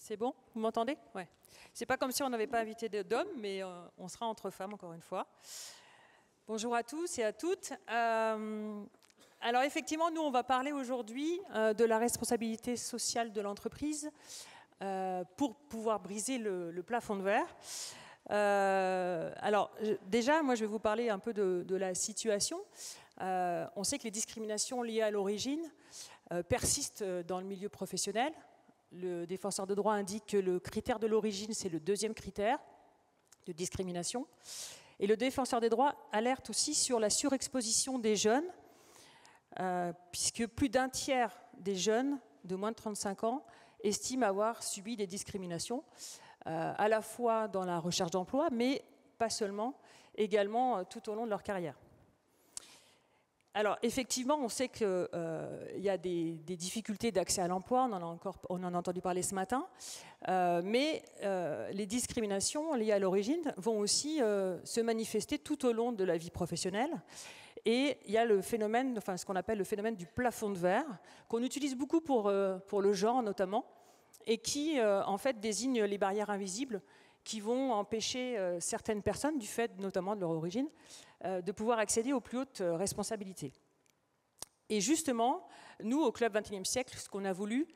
C'est bon? Vous m'entendez? Ouais. C'est pas comme si on n'avait pas invité d'hommes, mais on sera entre femmes encore une fois. Bonjour à tous et à toutes. Alors effectivement, nous on va parler aujourd'hui de la responsabilité sociale de l'entreprise pour pouvoir briser le plafond de verre. Alors déjà, moi je vais vous parler un peu de la situation. On sait que les discriminations liées à l'origine persistent dans le milieu professionnel. Le défenseur de droit indique que le critère de l'origine, c'est le deuxième critère de discrimination. Et le défenseur des droits alerte aussi sur la surexposition des jeunes, puisque plus d'un tiers des jeunes de moins de 35 ans estiment avoir subi des discriminations, à la fois dans la recherche d'emploi, mais pas seulement, également tout au long de leur carrière. Alors effectivement, on sait qu'il y a des difficultés d'accès à l'emploi, on en a entendu parler ce matin, mais les discriminations liées à l'origine vont aussi se manifester tout au long de la vie professionnelle. Et il y a le phénomène, enfin ce qu'on appelle le phénomène du plafond de verre, qu'on utilise beaucoup pour le genre notamment, et qui en fait désigne les barrières invisibles qui vont empêcher certaines personnes, du fait notamment de leur origine, de pouvoir accéder aux plus hautes responsabilités. Et justement, nous, au Club 21e siècle, ce qu'on a voulu,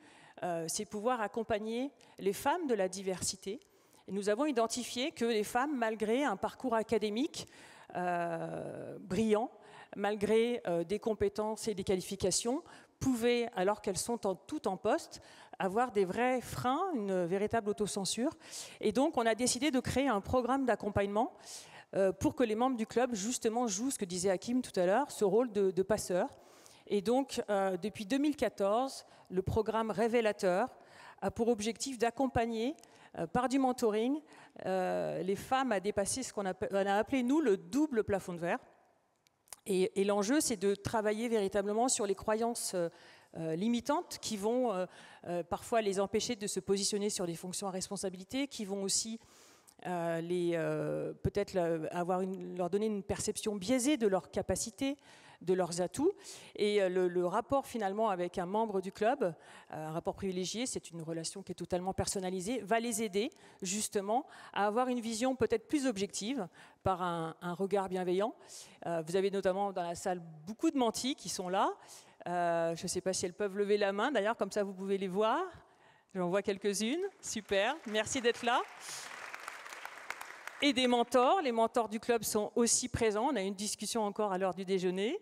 c'est pouvoir accompagner les femmes de la diversité. Et nous avons identifié que les femmes, malgré un parcours académique brillant, malgré des compétences et des qualifications, pouvaient, alors qu'elles sont toutes en poste, avoir des vrais freins, une véritable autocensure. Et donc, on a décidé de créer un programme d'accompagnement pour que les membres du club, justement, jouent, ce que disait Hakim tout à l'heure, ce rôle de passeur. Et donc, depuis 2014, le programme Révélateur a pour objectif d'accompagner, par du mentoring, les femmes à dépasser ce qu'on a appelé, nous, le double plafond de verre. Et l'enjeu, c'est de travailler véritablement sur les croyances limitantes qui vont parfois les empêcher de se positionner sur des fonctions à responsabilité, qui vont aussi peut-être leur donner une perception biaisée de leurs capacités, de leurs atouts. Et le rapport finalement avec un membre du club, un rapport privilégié, c'est une relation qui est totalement personnalisée, va les aider justement à avoir une vision peut-être plus objective par un regard bienveillant. Vous avez notamment dans la salle beaucoup de mentis qui sont là. Je ne sais pas si elles peuvent lever la main d'ailleurs, comme ça vous pouvez les voir. J'en vois quelques-unes. Super, merci d'être là. Et des mentors. Les mentors du club sont aussi présents. On a eu une discussion encore à l'heure du déjeuner.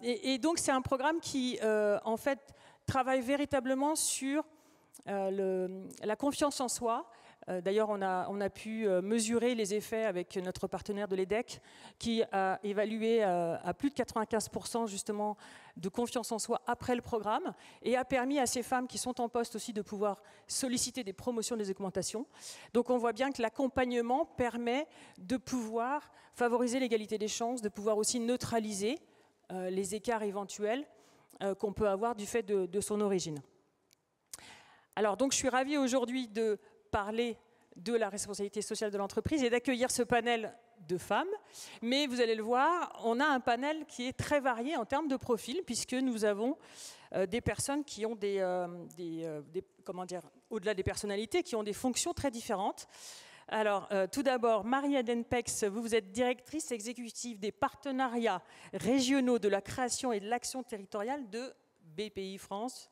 Et donc, c'est un programme qui, en fait, travaille véritablement sur la confiance en soi. D'ailleurs, on a pu mesurer les effets avec notre partenaire de l'EDEC qui a évalué à plus de 95% justement de confiance en soi après le programme et a permis à ces femmes qui sont en poste aussi de pouvoir solliciter des promotions, des augmentations. Donc on voit bien que l'accompagnement permet de pouvoir favoriser l'égalité des chances, de pouvoir aussi neutraliser les écarts éventuels qu'on peut avoir du fait de son origine. Alors donc je suis ravie aujourd'hui de parler de la responsabilité sociale de l'entreprise et d'accueillir ce panel de femmes. Mais vous allez le voir, on a un panel qui est très varié en termes de profil, puisque nous avons des personnes qui ont comment dire, au-delà des personnalités, qui ont des fonctions très différentes. Alors, tout d'abord, Marie-Hélène Pex, vous êtes directrice exécutive des partenariats régionaux de la création et de l'action territoriale de BPI France.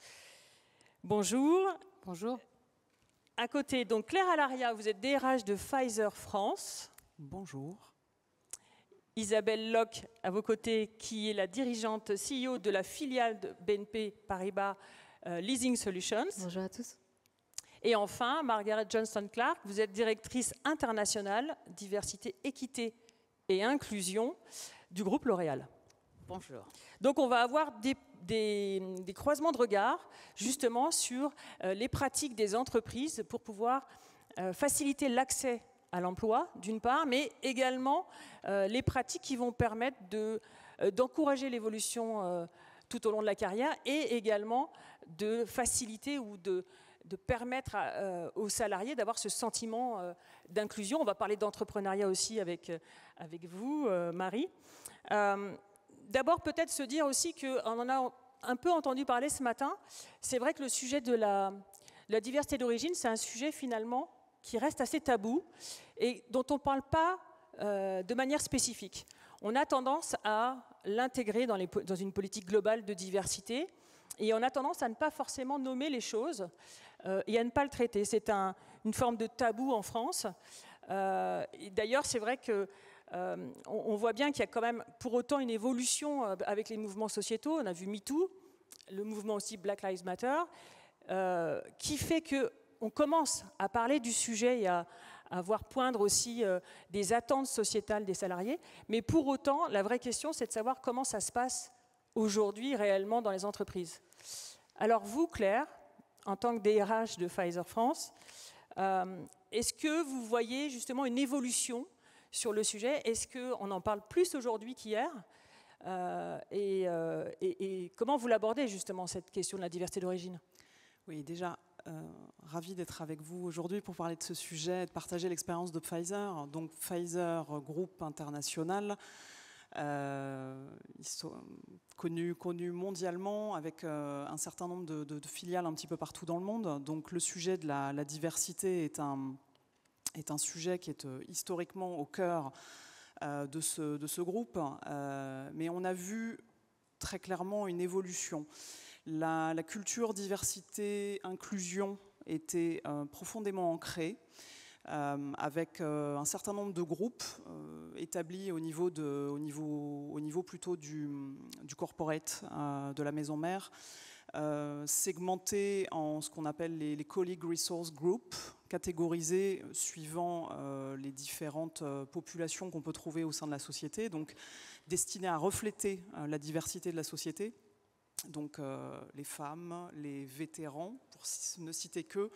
Bonjour. Bonjour. À côté, donc Claire Alaria, vous êtes DRH de Pfizer France. Bonjour. Isabelle Locke, à vos côtés, qui est la dirigeante CEO de la filiale de BNP Paribas Leasing Solutions. Bonjour à tous. Et enfin, Margaret Johnston-Clark, vous êtes directrice internationale, diversité, équité et inclusion du groupe L'Oréal. Bonjour. Donc on va avoir des croisements de regards justement sur les pratiques des entreprises pour pouvoir faciliter l'accès à l'emploi d'une part, mais également les pratiques qui vont permettre d'encourager l'évolution tout au long de la carrière et également de faciliter ou de permettre aux salariés d'avoir ce sentiment d'inclusion. On va parler d'entrepreneuriat aussi avec vous, Marie. D'abord, peut-être se dire aussi qu'on en a un peu entendu parler ce matin. C'est vrai que le sujet de la diversité d'origine, c'est un sujet finalement qui reste assez tabou et dont on ne parle pas de manière spécifique. On a tendance à l'intégrer dans une politique globale de diversité et on a tendance à ne pas forcément nommer les choses et à ne pas le traiter. C'est une forme de tabou en France. D'ailleurs, c'est vrai que on voit bien qu'il y a quand même pour autant une évolution avec les mouvements sociétaux. On a vu MeToo, le mouvement aussi Black Lives Matter, qui fait qu'on commence à parler du sujet et à voir poindre aussi des attentes sociétales des salariés. Mais pour autant, la vraie question, c'est de savoir comment ça se passe aujourd'hui réellement dans les entreprises. Alors vous, Claire, en tant que DRH de Pfizer France, est-ce que vous voyez justement une évolution sur le sujet? Est-ce qu'on en parle plus aujourd'hui qu'hier? Et comment vous l'abordez justement, cette question de la diversité d'origine? Oui, déjà, ravi d'être avec vous aujourd'hui pour parler de ce sujet, de partager l'expérience de Pfizer. Donc Pfizer, groupe international, ils sont connus mondialement avec un certain nombre de filiales un petit peu partout dans le monde. Donc le sujet de la diversité est un sujet qui est historiquement au cœur de ce groupe, mais on a vu très clairement une évolution. La culture diversité, inclusion était profondément ancrée, avec un certain nombre de groupes établis au niveau plutôt du corporate, de la maison mère, segmentés en ce qu'on appelle les colleague resource groups, catégorisés suivant les différentes populations qu'on peut trouver au sein de la société, donc destinés à refléter la diversité de la société. Donc les femmes, les vétérans, pour ne citer que,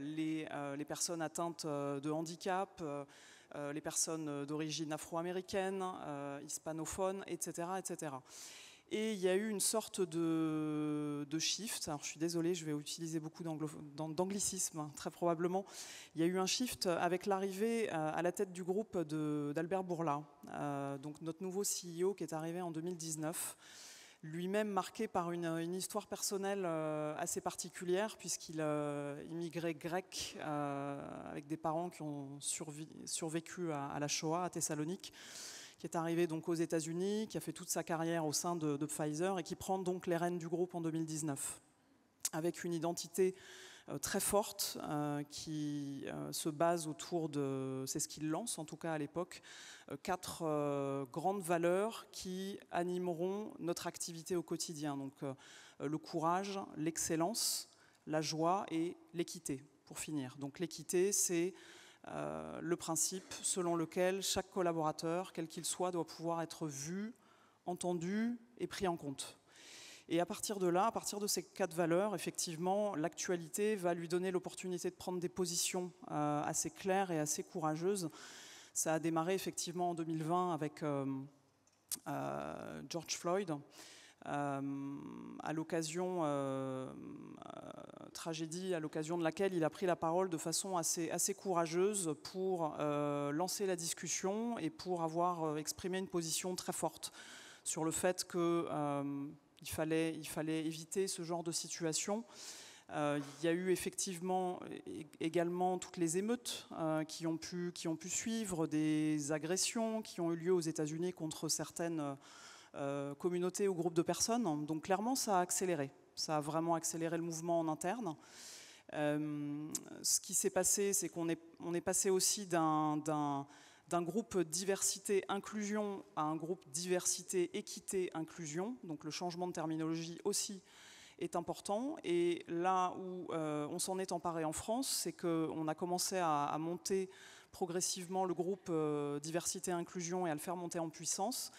les personnes atteintes de handicap, les personnes d'origine afro-américaine, hispanophones, etc., etc. Et il y a eu une sorte de shift. Alors je suis désolée, je vais utiliser beaucoup d'anglicisme, très probablement. Il y a eu un shift avec l'arrivée à la tête du groupe d'Albert Bourla, donc notre nouveau CEO qui est arrivé en 2019. Lui-même marqué par une histoire personnelle assez particulière, puisqu'il immigré grec avec des parents qui ont survécu à la Shoah à Thessalonique, qui est arrivé donc aux États-Unis, qui a fait toute sa carrière au sein de Pfizer et qui prend donc les rênes du groupe en 2019, avec une identité très forte qui se base autour de, c'est ce qu'il lance en tout cas à l'époque, 4 grandes valeurs qui animeront notre activité au quotidien. Donc le courage, l'excellence, la joie et l'équité, pour finir. Donc l'équité, c'est le principe selon lequel chaque collaborateur, quel qu'il soit, doit pouvoir être vu, entendu et pris en compte. Et à partir de là, à partir de ces 4 valeurs, effectivement, l'actualité va lui donner l'opportunité de prendre des positions assez claires et assez courageuses. Ça a démarré effectivement en 2020 avec George Floyd, à l'occasion, tragédie à l'occasion de laquelle il a pris la parole de façon assez courageuse pour lancer la discussion et pour avoir exprimé une position très forte sur le fait que il fallait éviter ce genre de situation. Il y a eu effectivement également toutes les émeutes qui ont pu suivre, des agressions qui ont eu lieu aux États-Unis contre certaines communautés ou groupes de personnes. Donc clairement, ça a accéléré. Ça a vraiment accéléré le mouvement en interne. Ce qui s'est passé, c'est qu'on est passé aussi d'un groupe diversité-inclusion à un groupe diversité-équité-inclusion. Donc le changement de terminologie aussi est important. Et là où on s'en est emparé en France, c'est qu'on a commencé à monter progressivement le groupe diversité-inclusion et à le faire monter en puissance.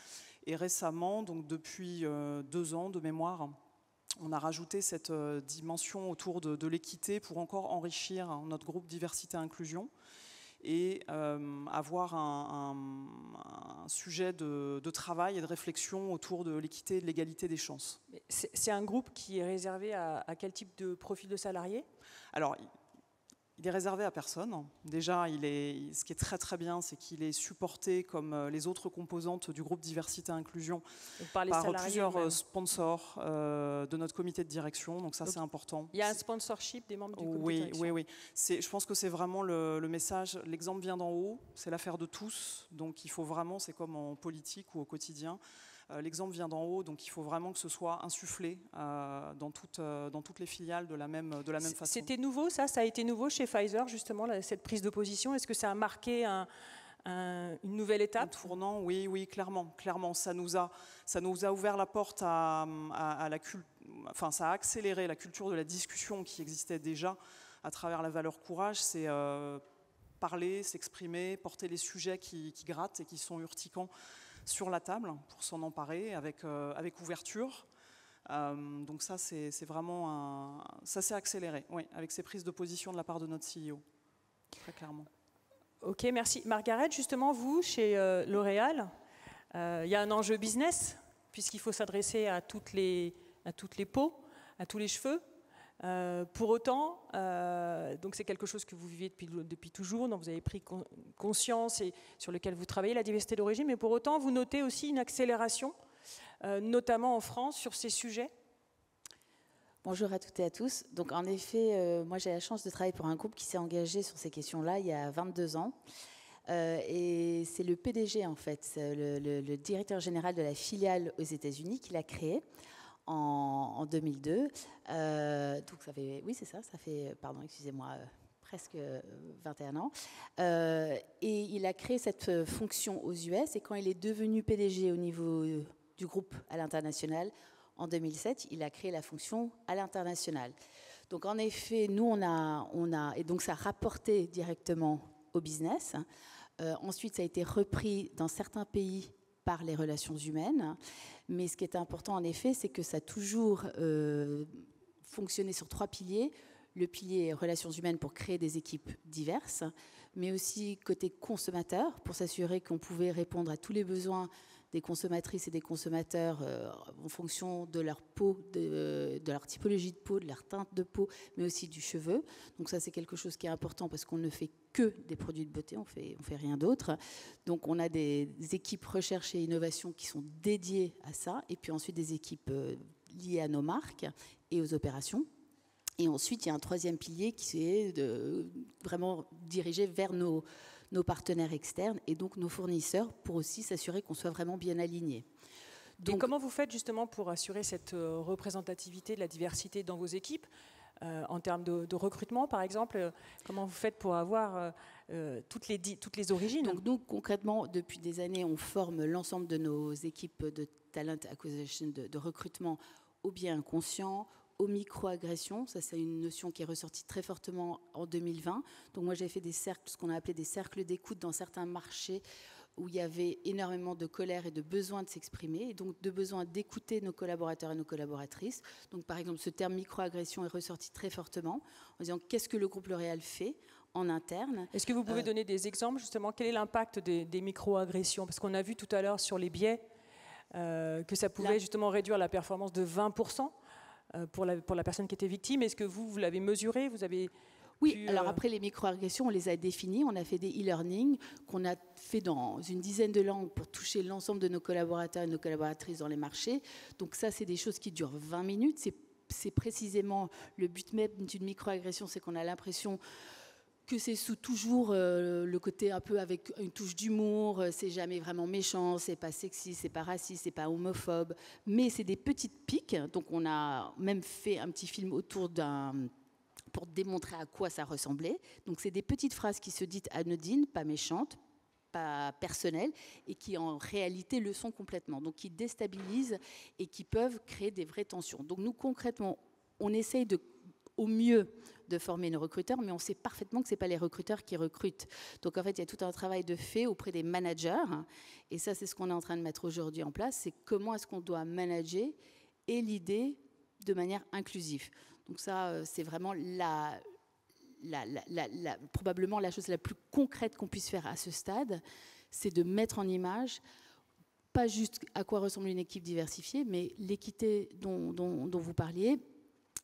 Et récemment, donc depuis 2 ans de mémoire, on a rajouté cette dimension autour de l'équité pour encore enrichir notre groupe diversité-inclusion et avoir un sujet de travail et de réflexion autour de l'équité et de l'égalité des chances. C'est un groupe qui est réservé à quel type de profil de salarié? Alors, il est réservé à personne. Déjà, ce qui est très très bien, c'est qu'il est supporté comme les autres composantes du groupe Diversité et Inclusion par plusieurs sponsors de notre comité de direction. Donc ça, c'est important. Il y a un sponsorship des membres du comité de direction. Oui. Je pense que c'est vraiment le message. L'exemple vient d'en haut, c'est l'affaire de tous. Donc il faut vraiment, c'est comme en politique ou au quotidien, l'exemple vient d'en haut, donc il faut vraiment que ce soit insufflé dans toutes les filiales de la même façon. C'était nouveau, ça a été nouveau chez Pfizer, justement, cette prise de position. Est-ce que ça a marqué une nouvelle étape? Un tournant, oui, clairement. Ça nous a ouvert la porte à la culture, enfin, ça a accéléré la culture de la discussion qui existait déjà à travers la valeur courage. C'est parler, s'exprimer, porter les sujets qui grattent et qui sont urticants sur la table pour s'en emparer avec ouverture. Donc ça, c'est vraiment ça s'est accéléré, oui, avec ces prises de position de la part de notre CEO, très clairement. Ok, merci. Margaret, justement, vous, chez L'Oréal, il y a un enjeu business, puisqu'il faut s'adresser à toutes les peaux, à tous les cheveux. Pour autant, donc c'est quelque chose que vous vivez depuis toujours, dont vous avez pris conscience et sur lequel vous travaillez, la diversité d'origine, mais pour autant, vous notez aussi une accélération, notamment en France, sur ces sujets. Bonjour à toutes et à tous. Donc en effet, moi j'ai la chance de travailler pour un groupe qui s'est engagé sur ces questions-là il y a 22 ans. Et c'est le PDG, en fait, le directeur général de la filiale aux États-Unis qui l'a créé en 2002. Donc ça fait, oui c'est ça, ça fait, pardon, excusez-moi, presque 21 ans. Et il a créé cette fonction aux US, et quand il est devenu PDG au niveau du groupe à l'international, en 2007, il a créé la fonction à l'international. Donc en effet, nous on a et donc ça rapportait directement au business. Ensuite, ça a été repris dans certains pays par les relations humaines. Mais ce qui est important, en effet, c'est que ça a toujours fonctionné sur 3 piliers. Le pilier relations humaines pour créer des équipes diverses, mais aussi côté consommateur, pour s'assurer qu'on pouvait répondre à tous les besoins des consommatrices et des consommateurs en fonction de leur peau, de leur typologie de peau, de leur teinte de peau, mais aussi du cheveu. Donc ça, c'est quelque chose qui est important parce qu'on ne fait que des produits de beauté, on fait rien d'autre. Donc on a des équipes recherche et innovation qui sont dédiées à ça, et puis ensuite des équipes liées à nos marques et aux opérations. Et ensuite, il y a un 3e pilier qui est vraiment dirigé vers nos partenaires externes et donc nos fournisseurs pour aussi s'assurer qu'on soit vraiment bien alignés. Donc, et comment vous faites justement pour assurer cette représentativité de la diversité dans vos équipes en termes de recrutement, par exemple? Comment vous faites pour avoir toutes les origines? Donc nous, concrètement, depuis des années, on forme l'ensemble de nos équipes de talent acquisition, de recrutement au biais inconscient, aux micro-agressions. Ça, c'est une notion qui est ressortie très fortement en 2020. Donc moi, j'ai fait des cercles, ce qu'on a appelé des cercles d'écoute dans certains marchés où il y avait énormément de colère et de besoin de s'exprimer, et donc de besoin d'écouter nos collaborateurs et nos collaboratrices. Donc par exemple, ce terme micro-agression est ressorti très fortement en disant qu'est-ce que le groupe L'Oréal fait en interne. Est-ce que vous pouvez donner des exemples, justement? Quel est l'impact des micro-agressions? Parce qu'on a vu tout à l'heure sur les biais que ça pouvait justement réduire la performance de 20%. Pour la personne qui était victime. Est-ce que vous l'avez mesuré? Vous avez Oui, alors après les micro-agressions, on les a définies, on a fait des e-learning qu'on a fait dans une dizaine de langues pour toucher l'ensemble de nos collaborateurs et nos collaboratrices dans les marchés. Donc ça, c'est des choses qui durent 20 minutes. C'est précisément le but même d'une micro-agression, c'est qu'on a l'impression que c'est sous toujours le côté un peu avec une touche d'humour, c'est jamais vraiment méchant, c'est pas sexy, c'est pas raciste, c'est pas homophobe, mais c'est des petites piques. Donc on a même fait un petit film autour pour démontrer à quoi ça ressemblait. Donc c'est des petites phrases qui se disent anodines, pas méchantes, pas personnelles, et qui en réalité le sont complètement. Donc qui déstabilisent et qui peuvent créer des vraies tensions. Donc nous concrètement, on essaye au mieux de former nos recruteurs, mais on sait parfaitement que ce n'est pas les recruteurs qui recrutent. Donc en fait, il y a tout un travail de fait auprès des managers, et ça, c'est ce qu'on est en train de mettre aujourd'hui en place, c'est comment est-ce qu'on doit manager et l'idée de manière inclusive. Donc ça, c'est vraiment probablement la chose la plus concrète qu'on puisse faire à ce stade, c'est de mettre en image pas juste à quoi ressemble une équipe diversifiée, mais l'équité dont vous parliez,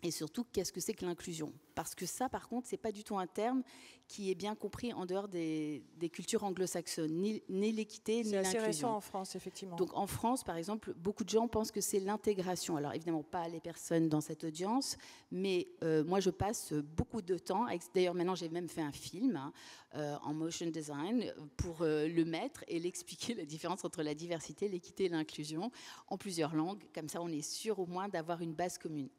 Et surtout, qu'est-ce que c'est que l'inclusion? Parce que ça, par contre, ce n'est pas du tout un terme qui est bien compris en dehors des cultures anglo-saxonnes, ni l'équité, ni l'inclusion. C'est assez récent en France, effectivement. Donc en France, par exemple, beaucoup de gens pensent que c'est l'intégration. Alors évidemment, pas les personnes dans cette audience, mais moi, je passe beaucoup de temps. D'ailleurs, maintenant, j'ai même fait un film en motion design pour le mettre et l'expliquer, la différence entre la diversité, l'équité et l'inclusion, en plusieurs langues. Comme ça, on est sûr au moins d'avoir une base commune.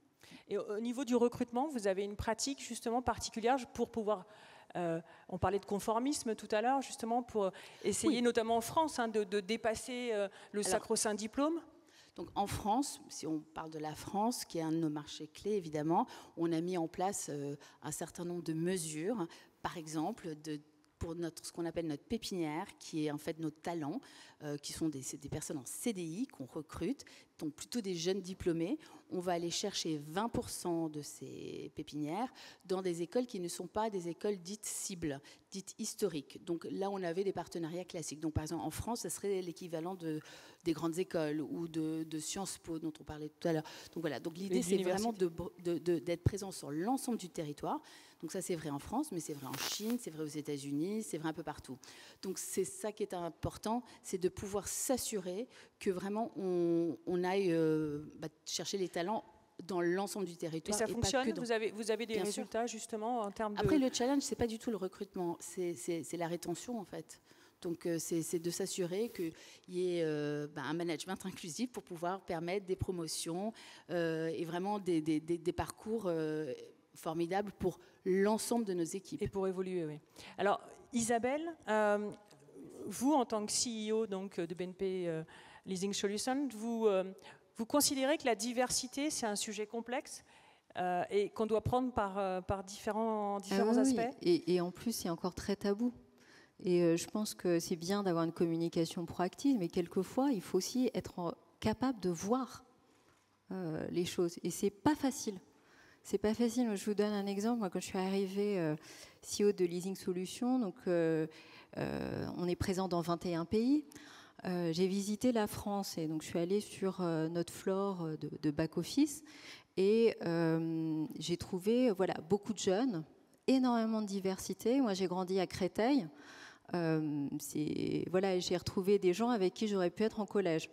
Et au niveau du recrutement, vous avez une pratique justement particulière pour pouvoir, on parlait de conformisme tout à l'heure, justement pour essayer, notamment en France, de dépasser le sacro-saint diplôme. Donc en France, si on parle de la France, qui est un de nos marchés clés évidemment, on a mis en place un certain nombre de mesures, par exemple pour ce qu'on appelle notre pépinière, qui est en fait nos talents, qui sont des personnes en CDI qu'on recrute, donc plutôt des jeunes diplômés. On va aller chercher 20% de ces pépinières dans des écoles qui ne sont pas des écoles dites cibles, dites historiques. Donc là, on avait des partenariats classiques. Donc par exemple, en France, ce serait l'équivalent des grandes écoles ou de Sciences Po dont on parlait tout à l'heure. Donc voilà, donc l'idée, c'est vraiment d'être présent sur l'ensemble du territoire. Donc ça, c'est vrai en France, mais c'est vrai en Chine, c'est vrai aux États-Unis, c'est vrai un peu partout. Donc c'est ça qui est important, c'est de pouvoir s'assurer que vraiment on aille chercher les talents dans l'ensemble du territoire. Et ça fonctionne? Vous avez des résultats justement en termes de... Après, le challenge, c'est pas du tout le recrutement, c'est la rétention en fait. Donc c'est de s'assurer qu'il y ait un management inclusif pour pouvoir permettre des promotions et vraiment des parcours formidables pour l'ensemble de nos équipes. Et pour évoluer, oui. Alors, Isabelle, vous, en tant que CEO donc, de BNP Leasing Solutions, vous considérez que la diversité, c'est un sujet complexe et qu'on doit prendre par différents aspects? Oui. Et en plus, c'est encore très tabou. Et je pense que c'est bien d'avoir une communication proactive, mais quelquefois, il faut aussi être capable de voir les choses. Et c'est pas facile. C'est pas facile. Je vous donne un exemple. Moi, quand je suis arrivée CEO de Leasing Solutions, donc on est présent dans 21 pays. J'ai visité la France et donc je suis allée sur notre floor de back-office et j'ai trouvé beaucoup de jeunes, énormément de diversité. Moi, j'ai grandi à Créteil. J'ai retrouvé des gens avec qui j'aurais pu être en collège.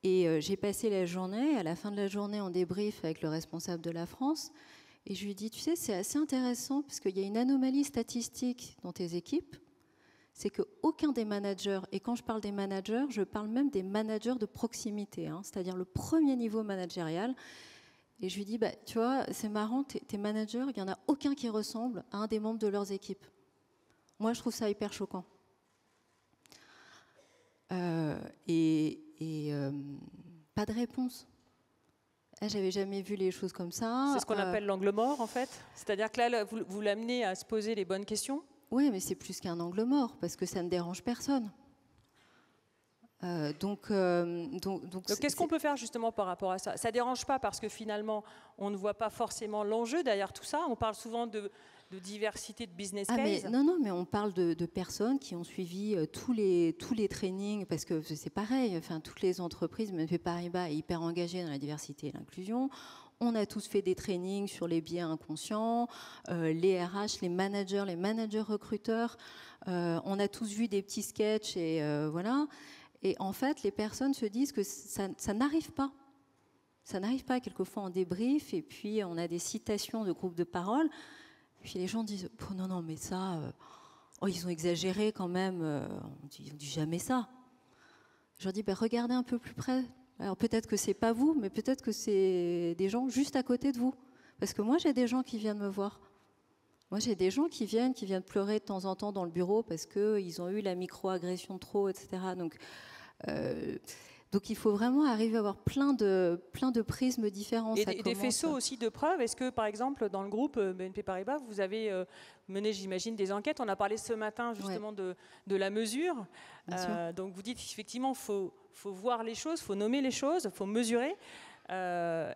Et j'ai passé la journée, à la fin de la journée, en débrief avec le responsable de la France. Et je lui ai dit, tu sais, c'est assez intéressant parce qu'il y a une anomalie statistique dans tes équipes. C'est qu'aucun des managers, et quand je parle des managers, je parle même des managers de proximité, c'est-à-dire le premier niveau managérial. Et je lui dis, tu vois, c'est marrant, tes managers, il n'y en a aucun qui ressemble à un des membres de leurs équipes. Moi, je trouve ça hyper choquant. Pas de réponse. J'avais jamais vu les choses comme ça. C'est ce qu'on appelle l'angle mort, en fait. C'est-à-dire que là, vous l'amenez à se poser les bonnes questions. Oui, mais c'est plus qu'un angle mort, parce que ça ne dérange personne. Donc qu'est-ce qu'on peut faire justement par rapport à ça? Ça ne dérange pas parce que finalement, on ne voit pas forcément l'enjeu derrière tout ça. On parle souvent de diversité de business case. Mais on parle de personnes qui ont suivi tous les trainings, parce que c'est pareil, toutes les entreprises, BNP Paribas est hyper engagée dans la diversité et l'inclusion. On a tous fait des trainings sur les biais inconscients, les RH, les managers recruteurs. On a tous vu des petits sketchs et voilà. Et en fait, les personnes se disent que ça n'arrive pas. Ça n'arrive pas quelquefois en débrief. Et puis, on a des citations de groupes de parole. Puis les gens disent oh, non, mais ça, ils ont exagéré quand même. On dit jamais ça. Je leur dis regardez un peu plus près. Alors peut-être que c'est pas vous, mais peut-être que c'est des gens juste à côté de vous. Parce que moi, j'ai des gens qui viennent me voir. Moi, j'ai des gens qui viennent pleurer de temps en temps dans le bureau parce qu'ils ont eu la micro-agression de trop, etc. Donc, il faut vraiment arriver à avoir plein de prismes différents. Et des faisceaux aussi de preuves. Est-ce que, par exemple, dans le groupe BNP Paribas, vous avez mené, j'imagine, des enquêtes? On a parlé ce matin, justement, de la mesure. Donc, vous dites, effectivement, il faut voir les choses, il faut nommer les choses, il faut mesurer.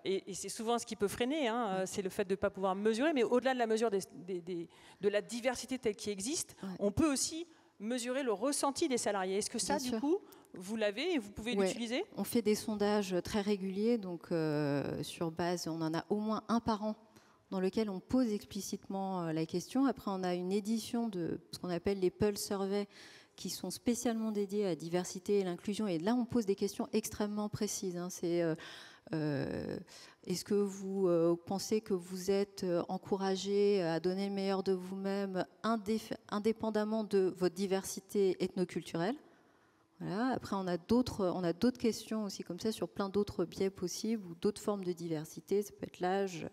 Et c'est souvent ce qui peut freiner, c'est le fait de ne pas pouvoir mesurer, mais au-delà de la mesure de la diversité telle qui existe, on peut aussi mesurer le ressenti des salariés. Est-ce que ça, du coup, vous l'avez et vous pouvez l'utiliser? On fait des sondages très réguliers, donc sur base, on en a au moins un par an, dans lequel on pose explicitement la question. Après, on a une édition de ce qu'on appelle les Pulse Survey, qui sont spécialement dédiés à la diversité et l'inclusion. Et là, on pose des questions extrêmement précises. C'est est-ce que vous pensez que vous êtes encouragé à donner le meilleur de vous-même indépendamment de votre diversité ethnoculturelle? Voilà. Après, on a d'autres questions aussi comme ça sur plein d'autres biais possibles ou d'autres formes de diversité. Ça peut être l'âge,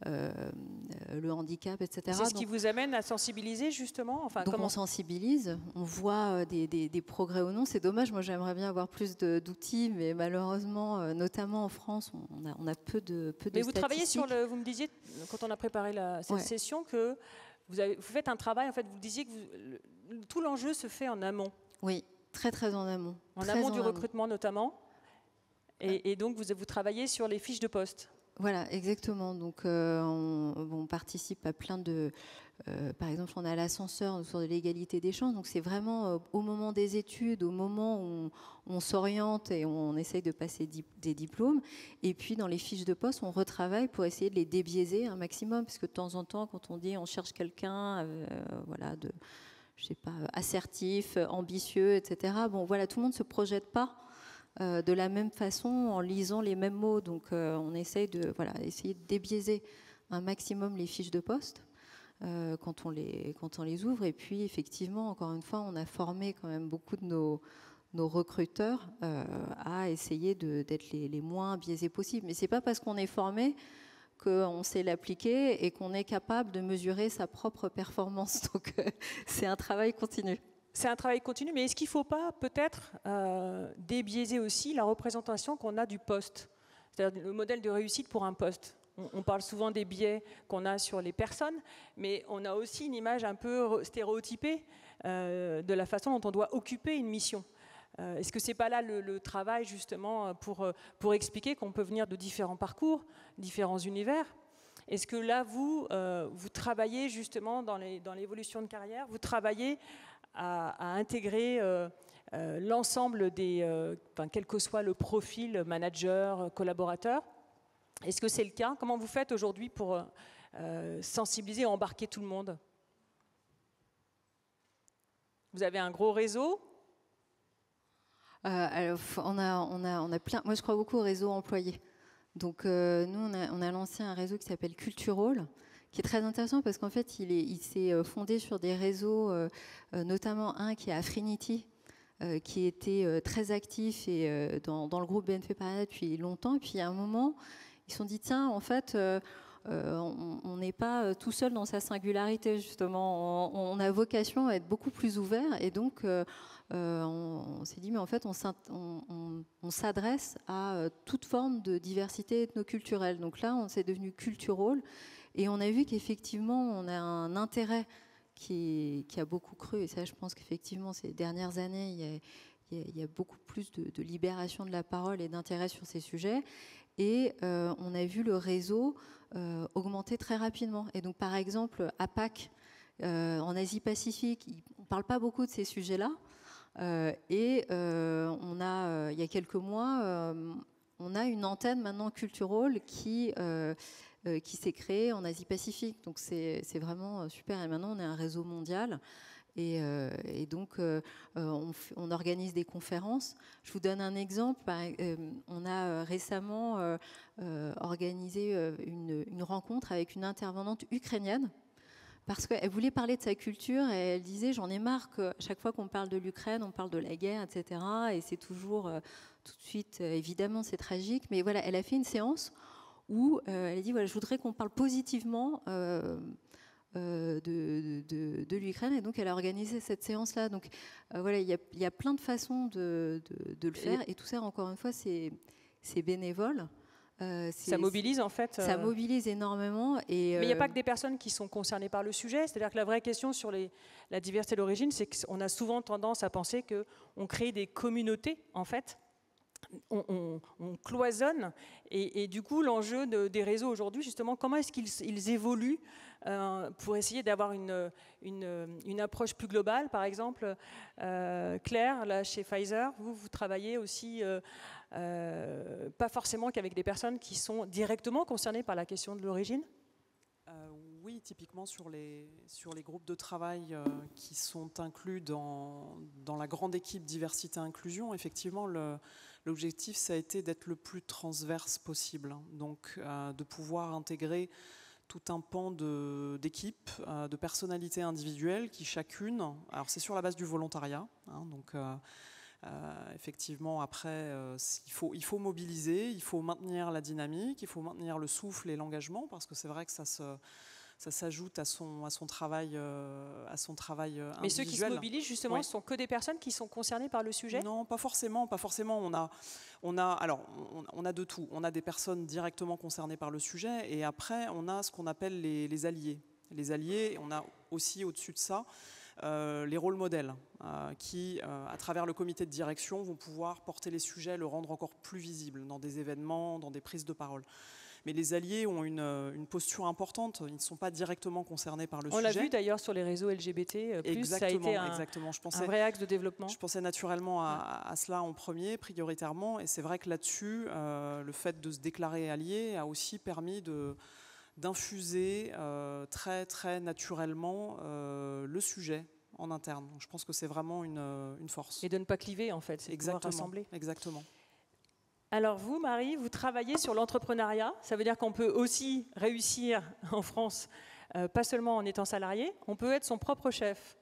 le handicap, etc. C'est ce qui vous amène à sensibiliser justement, enfin, donc on sensibilise, on voit des progrès ou non. C'est dommage, moi j'aimerais bien avoir plus d'outils, mais malheureusement, notamment en France, on a peu de mais vous travaillez sur vous me disiez, quand on a préparé cette session, que vous faites un travail, en fait, vous disiez que tout l'enjeu se fait en amont. Oui, très très en amont. En amont du recrutement notamment, et donc vous travaillez sur les fiches de poste. Voilà, exactement. Donc, on participe à plein de... par exemple, on a l'ascenseur sur de l'égalité des chances. Donc, c'est vraiment au moment des études, au moment où on s'oriente et on essaye de passer des diplômes. Et puis, dans les fiches de poste, on retravaille pour essayer de les débiaiser un maximum. Parce que de temps en temps, quand on dit on cherche quelqu'un, voilà, je sais pas, assertif, ambitieux, etc. Bon, voilà, tout le monde ne se projette pas de la même façon en lisant les mêmes mots. Donc on essaye essayer de débiaiser un maximum les fiches de poste quand on les ouvre. Et puis effectivement, encore une fois, on a formé quand même beaucoup de nos recruteurs à essayer d'être les moins biaisés possibles. Mais c'est pas parce qu'on est formé qu'on sait l'appliquer et qu'on est capable de mesurer sa propre performance. Donc c'est un travail continu. C'est un travail continu, mais est-ce qu'il ne faut pas peut-être débiaiser aussi la représentation qu'on a du poste, c'est-à-dire le modèle de réussite pour un poste? On parle souvent des biais qu'on a sur les personnes, mais on a aussi une image un peu stéréotypée de la façon dont on doit occuper une mission. Est-ce que ce n'est pas là le travail justement pour expliquer qu'on peut venir de différents parcours, différents univers? Est-ce que là, vous travaillez justement dans l'évolution de carrière, vous travaillez à intégrer l'ensemble quel que soit le profil, manager, collaborateur? Est-ce que c'est le cas? Comment vous faites aujourd'hui pour sensibiliser et embarquer tout le monde? Vous avez un gros réseau? Alors, on a plein. Moi, je crois beaucoup au réseau employé. Donc, nous, on a lancé un réseau qui s'appelle Culturall, qui est très intéressant parce qu'en fait, il s'est fondé sur des réseaux, notamment un qui est Affinity, qui était très actif et dans le groupe BNP Paribas depuis longtemps. Et puis, à un moment, ils se sont dit, tiens, en fait, on n'est pas tout seul dans sa singularité, justement. On a vocation à être beaucoup plus ouvert. Et donc, on s'est dit, mais en fait, on s'adresse à toute forme de diversité ethnoculturelle. Donc là, on s'est devenu Culturall. Et on a vu qu'effectivement, on a un intérêt qui a beaucoup cru. Et ça, je pense qu'effectivement, ces dernières années, il y a beaucoup plus de libération de la parole et d'intérêt sur ces sujets. Et on a vu le réseau augmenter très rapidement. Et donc, par exemple, à Pâques, en Asie-Pacifique, on ne parle pas beaucoup de ces sujets-là. Il y a quelques mois, on a une antenne maintenant Culturall qui s'est créée en Asie-Pacifique. Donc c'est vraiment super. Et maintenant, on est un réseau mondial. Et donc, on organise des conférences. Je vous donne un exemple. On a récemment organisé une rencontre avec une intervenante ukrainienne parce qu'elle voulait parler de sa culture et elle disait, j'en ai marre que chaque fois qu'on parle de l'Ukraine, on parle de la guerre, etc. Et c'est toujours, tout de suite, évidemment, c'est tragique. Mais voilà, elle a fait une séance où elle a dit, voilà, je voudrais qu'on parle positivement de l'Ukraine, et donc elle a organisé cette séance-là. Donc voilà, il y a plein de façons de le faire, et tout ça, encore une fois, c'est bénévole. Ça mobilise en fait. Ça mobilise énormément. Mais il n'y a pas que des personnes qui sont concernées par le sujet. C'est-à-dire que la vraie question sur la diversité d'origine, c'est qu'on a souvent tendance à penser qu'on crée des communautés, en fait. On cloisonne. Et du coup, l'enjeu des réseaux aujourd'hui, justement, comment est-ce qu'ils évoluent pour essayer d'avoir une approche plus globale. Par exemple, Claire, là, chez Pfizer, vous travaillez aussi, pas forcément qu'avec des personnes qui sont directement concernées par la question de l'origine? Oui, typiquement sur les groupes de travail qui sont inclus dans la grande équipe diversité-inclusion, effectivement, l'objectif, ça a été d'être le plus transverse possible. Donc, de pouvoir intégrer tout un pan d'équipes, de personnalités individuelles qui chacune, alors c'est sur la base du volontariat, hein, donc effectivement après il faut mobiliser, il faut maintenir la dynamique, il faut maintenir le souffle et l'engagement, parce que c'est vrai que ça s'ajoute à son travail individuel. Mais ceux qui se mobilisent, justement, ouais. Ce sont que des personnes qui sont concernées par le sujet? Non, pas forcément. On a de tout. On a des personnes directement concernées par le sujet, et après, on a ce qu'on appelle les alliés. Les alliés, on a aussi au-dessus de ça les rôles modèles qui, à travers le comité de direction, vont pouvoir porter les sujets, le rendre encore plus visible dans des événements, dans des prises de parole. Mais les alliés ont une posture importante, ils ne sont pas directement concernés par le sujet. On l'a vu d'ailleurs sur les réseaux LGBT+, ça a été un vrai axe de développement. Je pensais naturellement à cela en premier, prioritairement, et c'est vrai que là-dessus, le fait de se déclarer allié a aussi permis d'infuser très très naturellement le sujet en interne. Donc, je pense que c'est vraiment une force. Et de ne pas cliver en fait, c'est de pouvoir rassembler. Exactement. Alors vous, Marie, vous travaillez sur l'entrepreneuriat. Ça veut dire qu'on peut aussi réussir en France, pas seulement en étant salarié, on peut être son propre chef.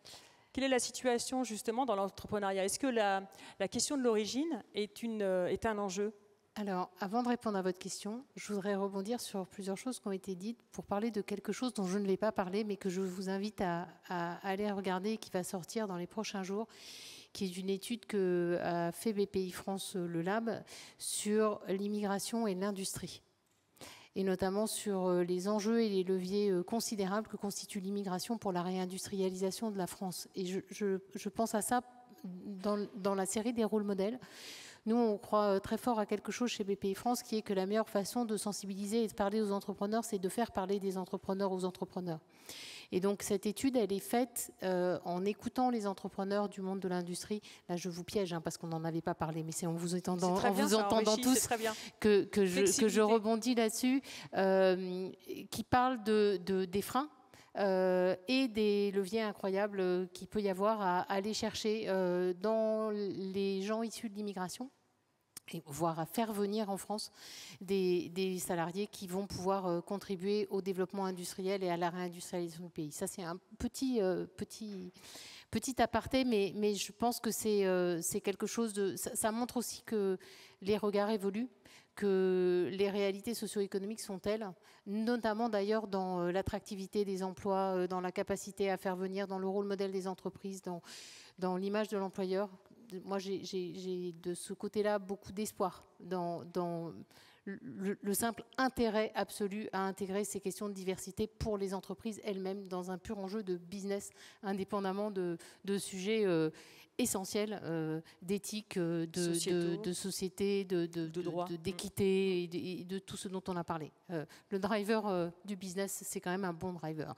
Quelle est la situation justement dans l'entrepreneuriat? Est-ce que la question de l'origine est un enjeu? Alors, avant de répondre à votre question, je voudrais rebondir sur plusieurs choses qui ont été dites pour parler de quelque chose dont je ne vais pas parler, mais que je vous invite à aller regarder et qui va sortir dans les prochains jours, qui est une étude qu'a fait BPI France, le Lab, sur l'immigration et l'industrie, et notamment sur les enjeux et les leviers considérables que constitue l'immigration pour la réindustrialisation de la France. Et je pense à ça dans la série des rôles modèles. Nous, on croit très fort à quelque chose chez BPI France, qui est que la meilleure façon de sensibiliser et de parler aux entrepreneurs, c'est de faire parler des entrepreneurs aux entrepreneurs. Et donc, cette étude, elle est faite en écoutant les entrepreneurs du monde de l'industrie. Là, je vous piège, hein, parce qu'on n'en avait pas parlé, mais c'est en vous entendant tous que je rebondis là-dessus, qui parle des freins et des leviers incroyables qu'il peut y avoir à aller chercher dans les gens issus de l'immigration, voire à faire venir en France des salariés qui vont pouvoir contribuer au développement industriel et à la réindustrialisation du pays. Ça, c'est un petit aparté, mais je pense que c'est quelque chose de... Ça montre aussi que les regards évoluent, que les réalités socio-économiques sont telles, notamment d'ailleurs dans l'attractivité des emplois, dans la capacité à faire venir, dans le rôle modèle des entreprises, dans l'image de l'employeur. Moi, j'ai de ce côté-là beaucoup d'espoir dans le simple intérêt absolu à intégrer ces questions de diversité pour les entreprises elles-mêmes dans un pur enjeu de business, indépendamment de sujets essentiels d'éthique, de société, de droit, d'équité et de tout ce dont on a parlé. Le driver du business, c'est quand même un bon driver.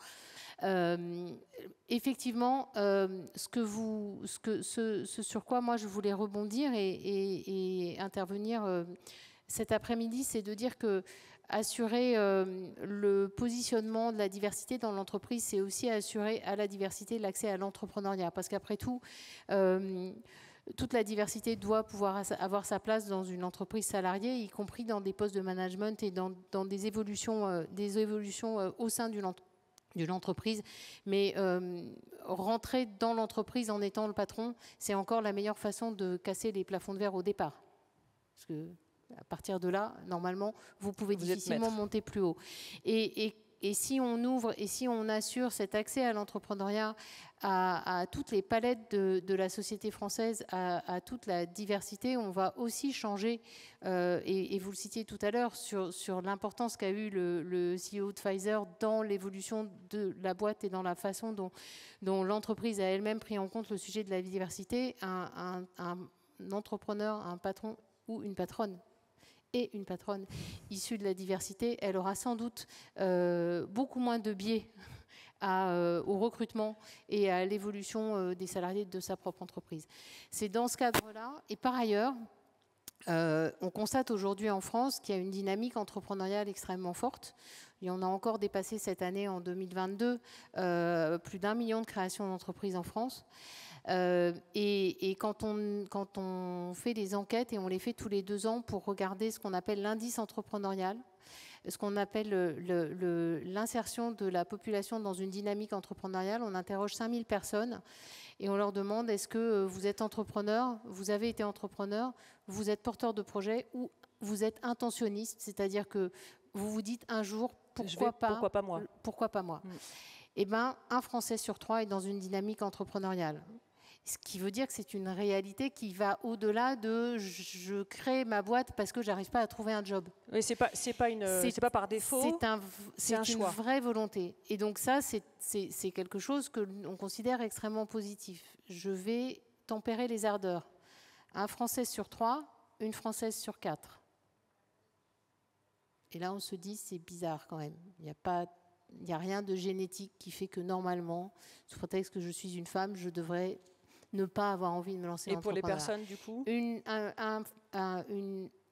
Effectivement, ce sur quoi moi je voulais rebondir et intervenir cet après-midi, c'est de dire que assurer le positionnement de la diversité dans l'entreprise, c'est aussi assurer à la diversité l'accès à l'entrepreneuriat. Parce qu'après tout, toute la diversité doit pouvoir avoir sa place dans une entreprise salariée, y compris dans des postes de management et dans des évolutions au sein d'une entreprise. Mais rentrer dans l'entreprise en étant le patron, c'est encore la meilleure façon de casser les plafonds de verre au départ. Parce que à partir de là, normalement, vous pouvez difficilement monter plus haut. Et si on ouvre et si on assure cet accès à l'entrepreneuriat, à toutes les palettes de la société française, à toute la diversité, on va aussi changer, et vous le citiez tout à l'heure, sur l'importance qu'a eu le CEO de Pfizer dans l'évolution de la boîte et dans la façon dont l'entreprise a elle-même pris en compte le sujet de la diversité. Un entrepreneur, un patron ou une patronne et une patronne issue de la diversité, elle aura sans doute beaucoup moins de biais au recrutement et à l'évolution des salariés de sa propre entreprise. C'est dans ce cadre-là, et par ailleurs, on constate aujourd'hui en France qu'il y a une dynamique entrepreneuriale extrêmement forte. Et on a encore dépassé cette année, en 2022, plus d'1 million de créations d'entreprises en France. Et quand on fait des enquêtes, et on les fait tous les 2 ans pour regarder ce qu'on appelle l'indice entrepreneurial, ce qu'on appelle l'insertion de la population dans une dynamique entrepreneuriale, on interroge 5000 personnes et on leur demande: est-ce que vous êtes entrepreneur, vous avez été entrepreneur, vous êtes porteur de projet ou vous êtes intentionniste, c'est-à-dire que vous vous dites un jour pourquoi pas moi. Pourquoi pas moi. Eh bien, 1 Français sur 3 est dans une dynamique entrepreneuriale. Ce qui veut dire que c'est une réalité qui va au-delà de je crée ma boîte parce que j'arrive pas à trouver un job. Oui, c'est pas par défaut. C'est une vraie volonté. Et donc ça, c'est quelque chose que l'on considère extrêmement positif. Je vais tempérer les ardeurs. 1 Français sur 3, 1 Française sur 4. Et là, on se dit, c'est bizarre quand même. Il n'y a rien de génétique qui fait que normalement, sous prétexte que je suis une femme, je devrais ne pas avoir envie de me lancer dans l'entrepreneuriat. Et pour les personnes, du coup,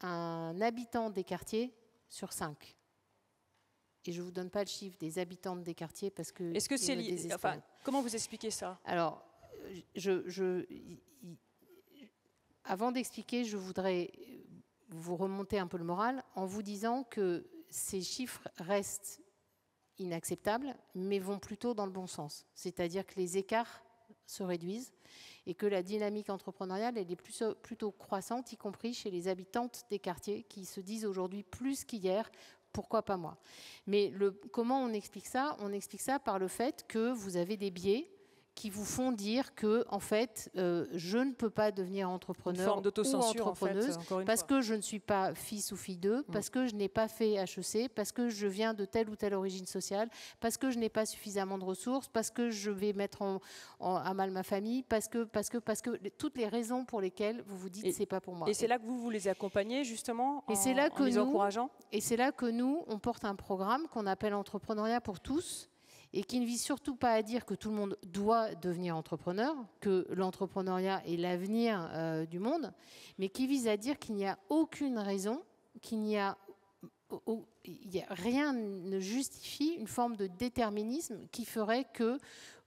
un habitant des quartiers sur 5. Et je ne vous donne pas le chiffre des habitantes des quartiers parce que... Est-ce que c'est lié, enfin, comment vous expliquez ça? Alors, avant d'expliquer, je voudrais vous remonter un peu le moral en vous disant que ces chiffres restent inacceptables, mais vont plutôt dans le bon sens. C'est-à-dire que les écarts se réduisent et que la dynamique entrepreneuriale elle est plutôt croissante, y compris chez les habitantes des quartiers qui se disent aujourd'hui plus qu'hier, pourquoi pas moi. Mais comment on explique ça? On explique ça par le fait que vous avez des biais qui vous font dire que, en fait, je ne peux pas devenir entrepreneur ou entrepreneuse parce que je ne suis pas fils ou fille d'eux, parce que je n'ai pas fait HEC, parce que je viens de telle ou telle origine sociale, parce que je n'ai pas suffisamment de ressources, parce que je vais mettre à mal ma famille, parce que toutes les raisons pour lesquelles vous vous dites c'est pas pour moi. Et c'est là que vous les accompagnez justement en les encourageant. Et c'est là que nous, on porte un programme qu'on appelle Entrepreneuriat pour tous, et qui ne vise surtout pas à dire que tout le monde doit devenir entrepreneur, que l'entrepreneuriat est l'avenir du monde, mais qui vise à dire qu'il n'y a aucune raison, rien ne justifie une forme de déterminisme qui ferait que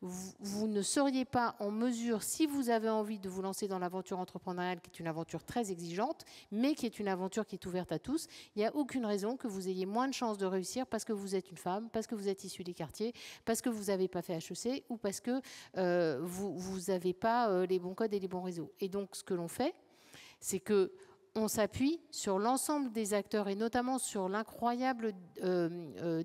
vous ne seriez pas en mesure, si vous avez envie de vous lancer dans l'aventure entrepreneuriale, qui est une aventure très exigeante, mais qui est une aventure qui est ouverte à tous, il n'y a aucune raison que vous ayez moins de chances de réussir parce que vous êtes une femme, parce que vous êtes issu des quartiers, parce que vous n'avez pas fait HEC ou parce que vous n'avez pas les bons codes et les bons réseaux. Et donc, ce que l'on fait, c'est que on s'appuie sur l'ensemble des acteurs et notamment sur l'incroyable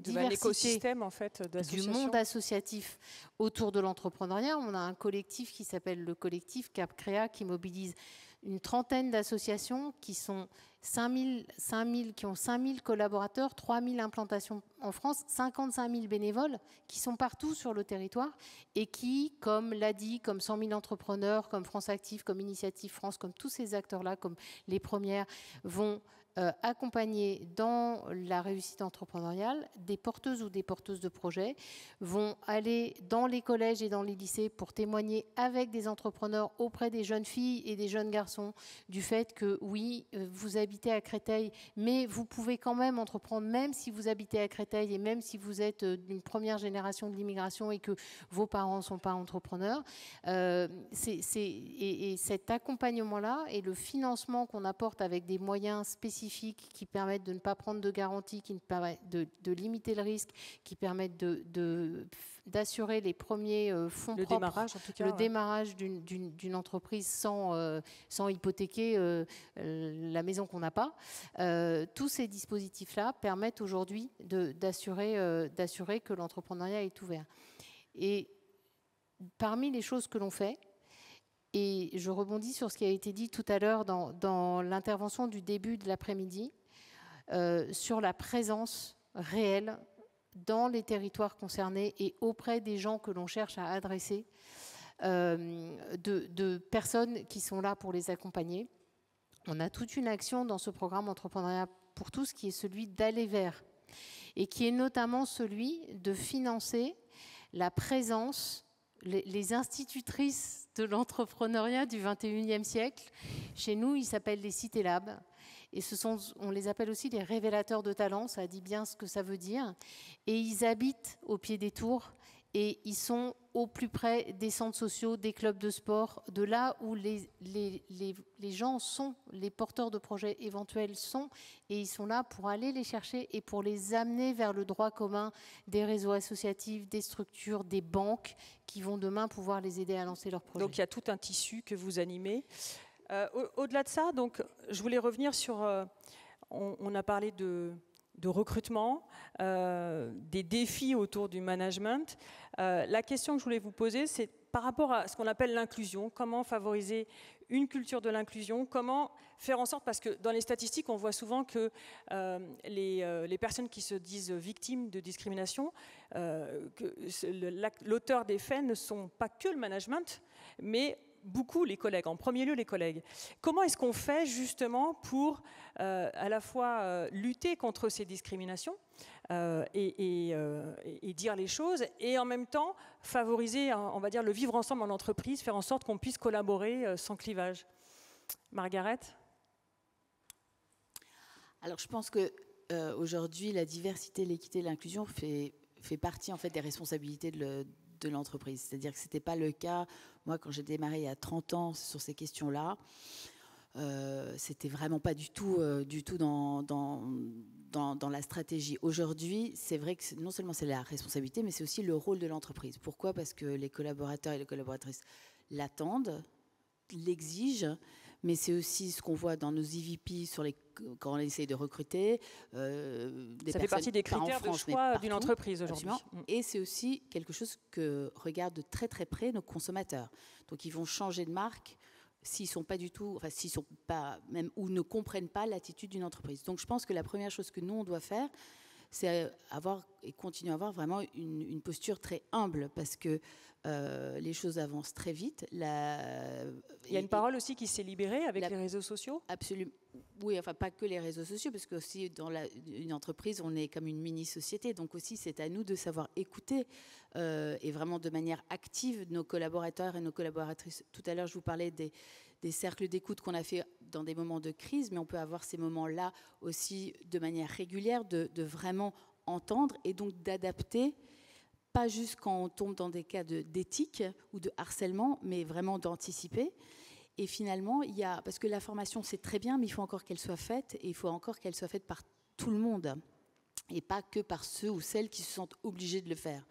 diversité en fait, du monde associatif autour de l'entrepreneuriat. On a un collectif qui s'appelle le collectif Cap Créa qui mobilise une trentaine d'associations qui sont 5000 collaborateurs, 3000 implantations en France, 55 000 bénévoles qui sont partout sur le territoire et qui, comme l'ADI, comme 100 000 entrepreneurs, comme France Active, comme Initiative France, comme tous ces acteurs-là, comme les premières, vont accompagner dans la réussite entrepreneuriale des porteuses ou des porteuses de projets, vont aller dans les collèges et dans les lycées pour témoigner avec des entrepreneurs auprès des jeunes filles et des jeunes garçons du fait que oui, vous habitez à Créteil, mais vous pouvez quand même entreprendre, même si vous habitez à Créteil et même si vous êtes d'une première génération de l'immigration et que vos parents ne sont pas entrepreneurs. Et cet accompagnement-là et le financement qu'on apporte avec des moyens spécifiques qui permettent de ne pas prendre de garantie, qui permettent de limiter le risque, qui permettent d'assurer les premiers fonds propres, démarrage, en tout cas, démarrage d'une entreprise sans hypothéquer la maison qu'on n'a pas. Tous ces dispositifs-là permettent aujourd'hui d'assurer que l'entrepreneuriat est ouvert. Et parmi les choses que l'on fait, et je rebondis sur ce qui a été dit tout à l'heure dans l'intervention du début de l'après-midi, sur la présence réelle dans les territoires concernés et auprès des gens que l'on cherche à adresser, de personnes qui sont là pour les accompagner. On a toute une action dans ce programme Entrepreneuriat pour tous qui est celui d'aller vers, et qui est notamment celui de financer la présence, les institutrices de l'entrepreneuriat du 21e siècle. Chez nous, ils s'appellent les Cité Labs. Et on les appelle aussi les révélateurs de talents, ça dit bien ce que ça veut dire. Et ils habitent au pied des tours et ils sont au plus près des centres sociaux, des clubs de sport, de là où les gens sont, les porteurs de projets éventuels sont, et ils sont là pour aller les chercher et pour les amener vers le droit commun des réseaux associatifs, des structures, des banques qui vont demain pouvoir les aider à lancer leurs projets. Donc il y a tout un tissu que vous animez. Au-delà de ça, donc, je voulais revenir sur... on a parlé de recrutement, des défis autour du management. La question que je voulais vous poser, c'est par rapport à ce qu'on appelle l'inclusion, comment favoriser une culture de l'inclusion, comment faire en sorte, parce que dans les statistiques, on voit souvent que les personnes qui se disent victimes de discrimination, l'auteur des faits ne sont pas que le management, mais beaucoup les collègues, en premier lieu les collègues. Comment est-ce qu'on fait justement pour à la fois lutter contre ces discriminations et dire les choses, et en même temps favoriser, on va dire, le vivre ensemble en entreprise, faire en sorte qu'on puisse collaborer sans clivage. Margaret ? Alors je pense que aujourd'hui la diversité, l'équité, l'inclusion fait partie en fait des responsabilités de l'entreprise. C'est-à-dire que ce n'était pas le cas, moi quand j'ai démarré il y a 30 ans sur ces questions-là, c'était vraiment pas du tout dans la stratégie. Aujourd'hui, c'est vrai que non seulement c'est la responsabilité, mais c'est aussi le rôle de l'entreprise. Pourquoi ? Parce que les collaborateurs et les collaboratrices l'attendent, l'exigent, mais c'est aussi ce qu'on voit dans nos EVP quand on essaye de recruter. Ça fait partie des critères de choix d'une entreprise aujourd'hui. Et c'est aussi quelque chose que regardent de très très près nos consommateurs. Donc ils vont changer de marque s'ils sont pas du tout, enfin s'ils sont pas même ou ne comprennent pas l'attitude d'une entreprise. Donc je pense que la première chose que nous on doit faire, c'est avoir et continuer à avoir vraiment une posture très humble, parce que les choses avancent très vite. Il y a une parole aussi qui s'est libérée avec les réseaux sociaux. Absolument. Oui, enfin pas que les réseaux sociaux, parce que aussi dans une entreprise, on est comme une mini-société. Donc aussi, c'est à nous de savoir écouter et vraiment de manière active nos collaborateurs et nos collaboratrices. Tout à l'heure, je vous parlais des cercles d'écoute qu'on a fait dans des moments de crise, mais on peut avoir ces moments-là aussi de manière régulière, de vraiment entendre et donc d'adapter, pas juste quand on tombe dans des cas d'éthique ou de harcèlement, mais vraiment d'anticiper. Et finalement, parce que la formation, c'est très bien, mais il faut encore qu'elle soit faite, et il faut encore qu'elle soit faite par tout le monde, et pas que par ceux ou celles qui se sentent obligés de le faire.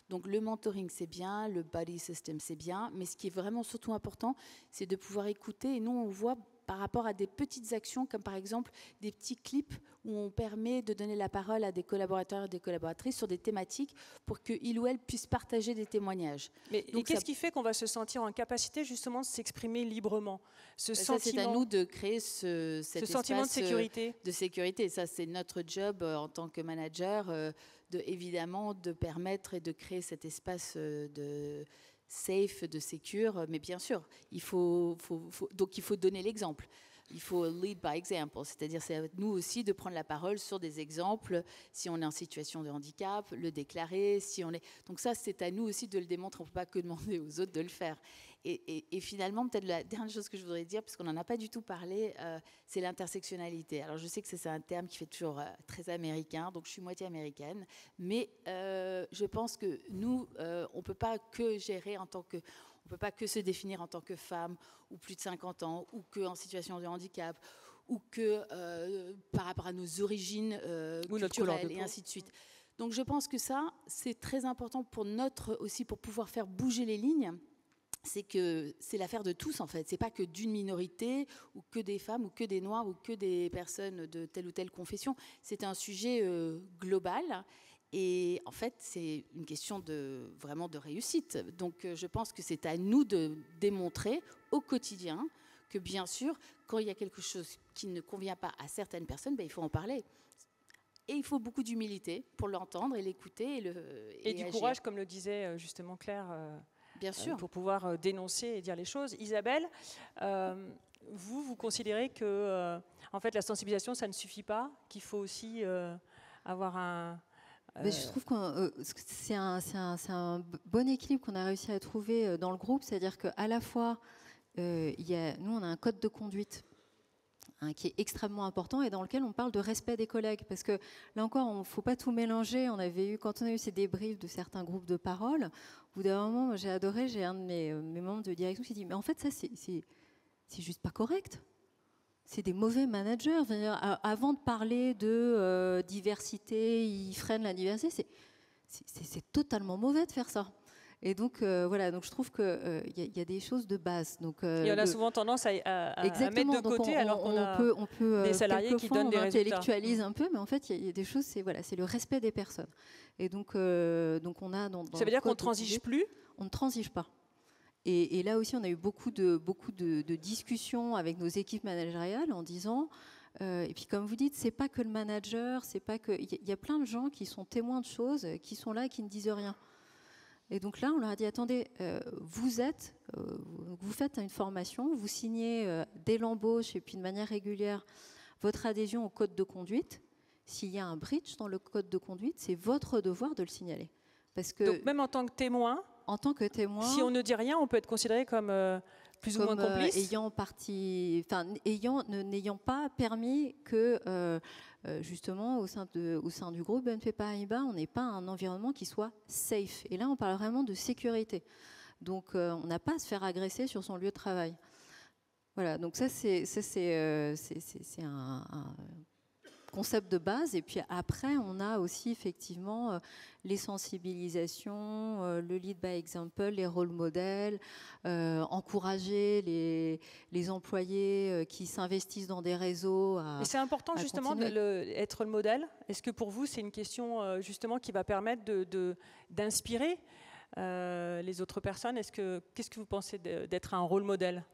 Donc le mentoring, c'est bien, le buddy system, c'est bien, mais ce qui est vraiment surtout important, c'est de pouvoir écouter. Et nous, on voit par rapport à des petites actions, comme par exemple des petits clips où on permet de donner la parole à des collaborateurs et des collaboratrices sur des thématiques pour qu'ils ou elles puissent partager des témoignages. Mais qu'est-ce qui fait qu'on va se sentir en capacité justement de s'exprimer librement ? C'est à nous de créer cet sentiment de sécurité. De sécurité. Ça, c'est notre job en tant que manager, évidemment, de permettre et de créer cet espace de safe, de secure, mais bien sûr, donc il faut donner l'exemple. Il faut lead by example, c'est-à-dire c'est à nous aussi de prendre la parole sur des exemples, si on est en situation de handicap, le déclarer, donc ça c'est à nous aussi de le démontrer, on ne peut pas que demander aux autres de le faire. Et finalement, peut-être la dernière chose que je voudrais dire, parce qu'on n'en a pas du tout parlé, c'est l'intersectionnalité. Alors je sais que c'est un terme qui fait toujours très américain, donc je suis moitié américaine, mais je pense que nous, on ne peut pas que gérer on ne peut pas que se définir en tant que femme, ou plus de 50 ans, ou qu'en situation de handicap, ou que par rapport à nos origines culturelles, et ainsi de suite. Donc je pense que ça, c'est très important pour pouvoir faire bouger les lignes. C'est que c'est l'affaire de tous, en fait. C'est pas que d'une minorité, ou que des femmes, ou que des noirs, ou que des personnes de telle ou telle confession. C'est un sujet global. Et en fait, c'est une question vraiment de réussite. Donc je pense que c'est à nous de démontrer au quotidien que, bien sûr, quand il y a quelque chose qui ne convient pas à certaines personnes, il faut en parler. Et il faut beaucoup d'humilité pour l'entendre et l'écouter. Et du courage, comme le disait justement Claire, bien sûr. Pour pouvoir dénoncer et dire les choses. Isabelle, vous considérez que en fait, la sensibilisation, ça ne suffit pas, qu'il faut aussi avoir Je trouve que c'est un bon équilibre qu'on a réussi à trouver dans le groupe, c'est-à-dire qu'à la fois, nous on a un code de conduite qui est extrêmement important et dans lequel on parle de respect des collègues. Parce que là encore, il ne faut pas tout mélanger. Quand on a eu ces débriefs de certains groupes de parole, au bout d'un moment, j'ai adoré, j'ai un de mes membres de direction qui dit « Mais en fait, ça, c'est juste pas correct. C'est des mauvais managers. » Avant de parler de diversité, ils freinent la diversité, c'est totalement mauvais de faire ça. Et donc, voilà, donc je trouve qu'il y a des choses de base. Donc, il y en a souvent tendance à mettre de côté alors qu'on a des salariés qui donnent des résultats. On intellectualise un peu, mais en fait, il y a des choses, c'est le respect des personnes. Et donc on a dans ça veut dire qu'on ne transige plus ? On ne transige pas. Et là aussi, on a eu beaucoup de discussions avec nos équipes managériales en disant... et puis comme vous dites, c'est pas que le manager, c'est pas que... Il y a plein de gens qui sont témoins de choses, qui sont là et qui ne disent rien. Et donc là, on leur a dit, attendez, vous faites une formation, vous signez dès l'embauche et puis de manière régulière votre adhésion au code de conduite. S'il y a un breach dans le code de conduite, c'est votre devoir de le signaler. Parce que donc même en tant que témoin, si on ne dit rien, on peut être considéré comme plus ou moins complice, n'ayant pas permis que justement au sein du groupe BNP Paribas, on n'ait pas un environnement qui soit safe. Et là, on parle vraiment de sécurité. Donc, on n'a pas à se faire agresser sur son lieu de travail. Voilà. Donc ça, c'est un concept de base. Et puis après, on a aussi effectivement les sensibilisations, le lead by example, les rôles modèles, encourager les employés qui s'investissent dans des réseaux. Et c'est important justement d'être le modèle. Est-ce que pour vous, c'est une question justement qui va permettre d'inspirer les autres personnes ? Qu'est-ce que vous pensez d'être un rôle modèle ?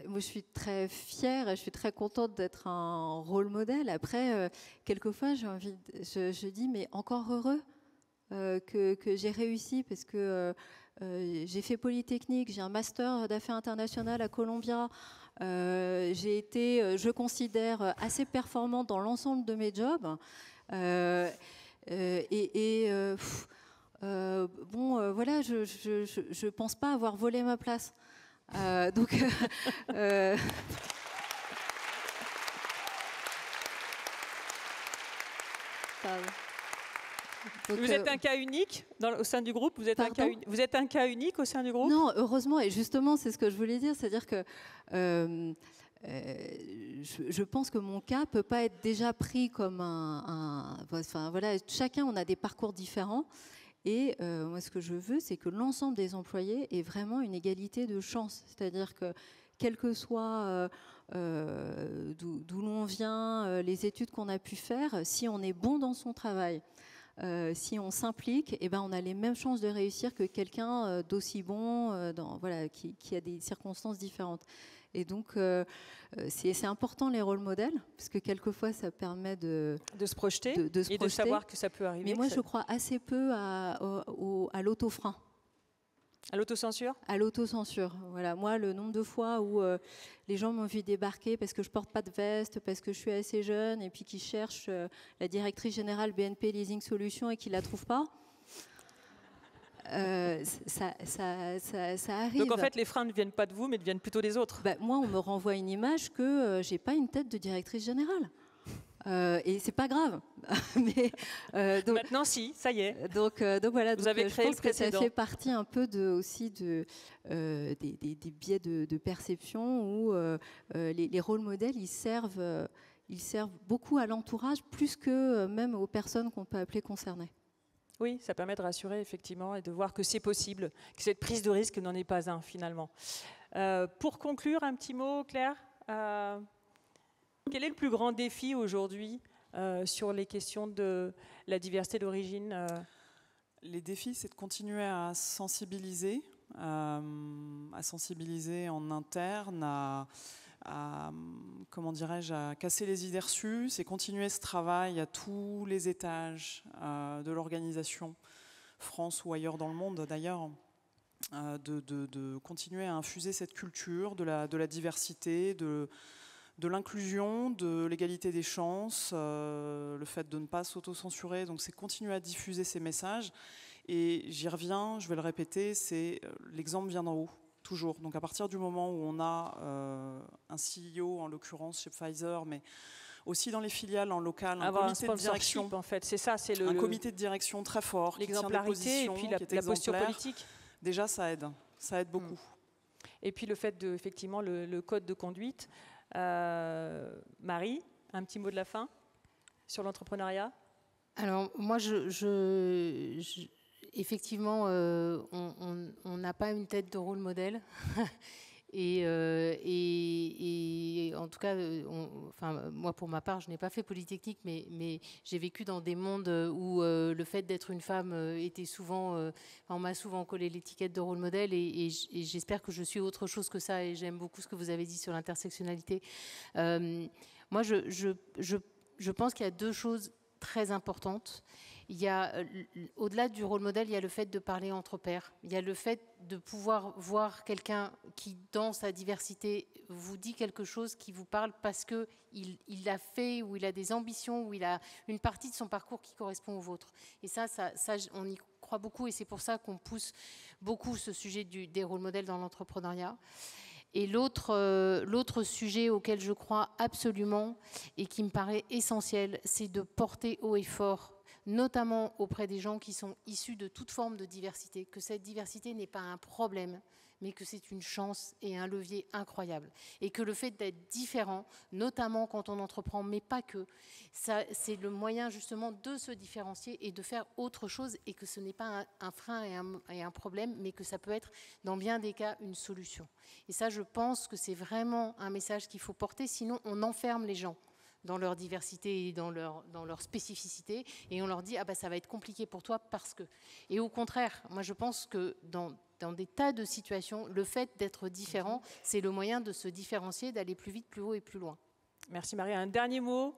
Moi, je suis très fière et je suis très contente d'être un rôle modèle. Après, quelquefois, je dis, mais encore heureux que j'ai réussi parce que j'ai fait Polytechnique, j'ai un master d'affaires internationales à Columbia. J'ai été, je considère, assez performante dans l'ensemble de mes jobs. Voilà, je pense pas avoir volé ma place. Donc, vous êtes un cas unique au sein du groupe. Vous êtes un cas unique au sein du groupe. Non, heureusement, et justement, c'est ce que je voulais dire, c'est-à-dire que je pense que mon cas peut pas être déjà pris comme enfin voilà, chacun on a des parcours différents. Et moi, ce que je veux, c'est que l'ensemble des employés ait vraiment une égalité de chance. C'est-à-dire que, quel que soit d'où l'on vient, les études qu'on a pu faire, si on est bon dans son travail, si on s'implique, eh ben, on a les mêmes chances de réussir que quelqu'un d'aussi bon, qui a des circonstances différentes. Et donc, c'est important les rôles modèles, parce que quelquefois, ça permet de se projeter et de savoir que ça peut arriver. Mais moi, je crois assez peu à l'autofrein. À l'autocensure ? À l'autocensure. Voilà. Moi, le nombre de fois où les gens m'ont vu débarquer parce que je porte pas de veste, parce que je suis assez jeune, et puis qui cherchent la directrice générale BNP Leasing Solutions et qui la trouvent pas. Ça arrive. Donc en fait, les freins ne viennent pas de vous, mais viennent plutôt des autres. Moi, on me renvoie une image que j'ai pas une tête de directrice générale. Et c'est pas grave. Mais, donc, maintenant, si, ça y est. Donc voilà. Vous avez créé je pense que ça fait partie un peu aussi des biais de perception où les rôles modèles, ils servent beaucoup à l'entourage, plus que même aux personnes qu'on peut appeler concernées. Oui, ça permet de rassurer effectivement et de voir que c'est possible, que cette prise de risque n'en est pas un finalement. Pour conclure, un petit mot, Claire. Quel est le plus grand défi aujourd'hui sur les questions de la diversité d'origine ? Les défis, c'est de continuer à sensibiliser en interne, comment dirais-je, à casser les idées reçues, c'est continuer ce travail à tous les étages de l'organisation, France ou ailleurs dans le monde d'ailleurs, de continuer à infuser cette culture de la diversité, de de l'inclusion, de l'égalité des chances, le fait de ne pas s'auto-censurer. Donc c'est continuer à diffuser ces messages. Et j'y reviens, je vais le répéter, c'est l'exemple vient d'en haut, toujours. Donc à partir du moment où on a un CEO, en l'occurrence chez Pfizer, mais aussi dans les filiales en local, un comité de direction, en fait, c'est ça, c'est un comité de direction très fort, l'exemplarité et puis la posture politique. Déjà, ça aide beaucoup. Et puis le fait de, effectivement, le code de conduite. Marie, un petit mot de la fin sur l'entrepreneuriat. Alors moi, effectivement, on n'a pas une tête de rôle modèle. Et en tout cas, moi pour ma part, je n'ai pas fait Polytechnique, mais j'ai vécu dans des mondes où le fait d'être une femme était souvent, on m'a souvent collé l'étiquette de rôle modèle, et j'espère que je suis autre chose que ça, et j'aime beaucoup ce que vous avez dit sur l'intersectionnalité. Moi, je pense qu'il y a deux choses très importantes. Il y a, au-delà du rôle modèle, il y a le fait de parler entre pairs. Il y a le fait de pouvoir voir quelqu'un qui, dans sa diversité, vous dit quelque chose qui vous parle parce qu'il a fait, ou il a des ambitions, ou il a une partie de son parcours qui correspond au vôtre. Et ça on y croit beaucoup, et c'est pour ça qu'on pousse beaucoup ce sujet des rôles modèles dans l'entrepreneuriat. Et l'autre sujet auquel je crois absolument et qui me paraît essentiel, c'est de porter haut et fort, notamment auprès des gens qui sont issus de toute forme de diversité, que cette diversité n'est pas un problème, mais que c'est une chance et un levier incroyable. Et que le fait d'être différent, notamment quand on entreprend, mais pas que, c'est le moyen justement de se différencier et de faire autre chose, et que ce n'est pas un frein et un problème, mais que ça peut être, dans bien des cas, une solution. Et ça, je pense que c'est vraiment un message qu'il faut porter, sinon on enferme les gens dans leur diversité et dans leur spécificité, et on leur dit « Ah ben ça va être compliqué pour toi parce que… » Et au contraire, moi je pense que dans des tas de situations, le fait d'être différent, c'est le moyen de se différencier, d'aller plus vite, plus haut et plus loin. Merci Marie. Un dernier mot,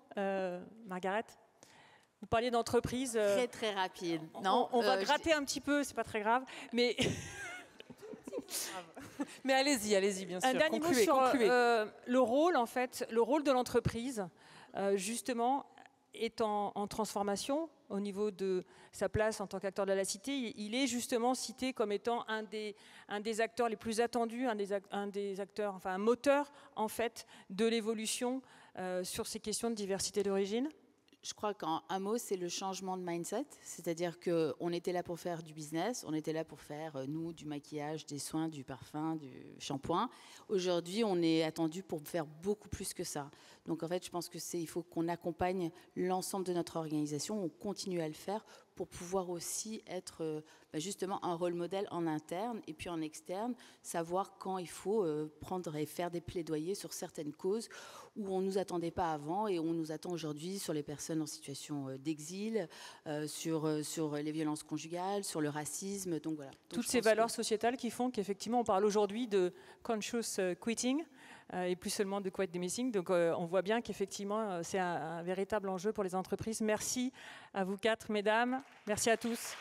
Margaret ? Vous parliez d'entreprise. Très très rapide. Non, on va gratter un petit peu, c'est pas très grave, mais… Mais allez-y, bien sûr. Un dernier mot sur le rôle, en fait, le rôle de l'entreprise, justement, est en transformation au niveau de sa place en tant qu'acteur de la cité. Il est justement cité comme étant un des acteurs les plus attendus, un des acteurs, enfin un moteur, en fait, de l'évolution sur ces questions de diversité d'origine. Je crois qu'en un mot, c'est le changement de mindset. C'est-à-dire qu'on était là pour faire du business, on était là pour faire, nous, du maquillage, des soins, du parfum, du shampoing. Aujourd'hui, on est attendu pour faire beaucoup plus que ça. Donc en fait, je pense qu'il faut qu'on accompagne l'ensemble de notre organisation, on continue à le faire pour pouvoir aussi être justement un rôle modèle en interne et puis en externe, savoir quand il faut prendre et faire des plaidoyers sur certaines causes où on ne nous attendait pas avant et on nous attend aujourd'hui sur les personnes en situation d'exil, sur les violences conjugales, sur le racisme. Donc voilà. Toutes ces valeurs sociétales qui font qu'effectivement on parle aujourd'hui de conscious quitting et plus seulement de quiet demissing. Donc on voit bien qu'effectivement c'est un véritable enjeu pour les entreprises. Merci à vous quatre, mesdames. Merci à tous.